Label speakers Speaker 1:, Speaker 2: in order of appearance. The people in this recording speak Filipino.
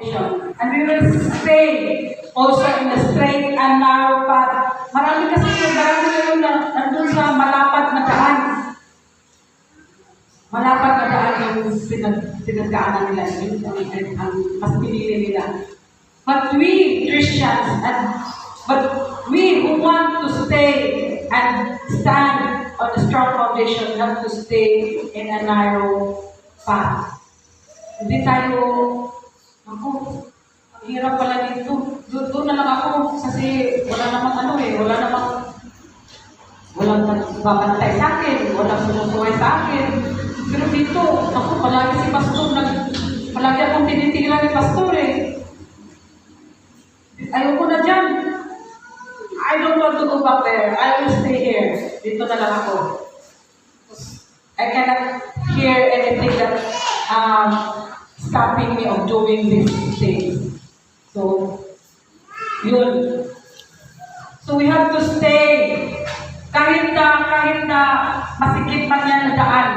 Speaker 1: And we will stay also in the straight and narrow path. Marami ngayon na nandun sa malapad na daan. Malapad na daan yung pinagdaanan nila. Ang mas pinili nila. But we Christians, but we who want to stay and stand on a strong foundation have to stay in a narrow path. Hindi tayo, ako, ang hirap pala dito. Doon na lang ako kasi wala namang walang nagbabantay sa akin, walang sumusuway sa akin. Pero dito, ako, palagi si Pastor, palagi akong tinitingnan ni Pastor eh. Ayoko na dyan. I don't want to go back there. I will stay here. Dito na lang ako. I cannot hear anything that stopping me of doing these things. So, yun. So we have to stay. Kahit na masikip man yan na daan,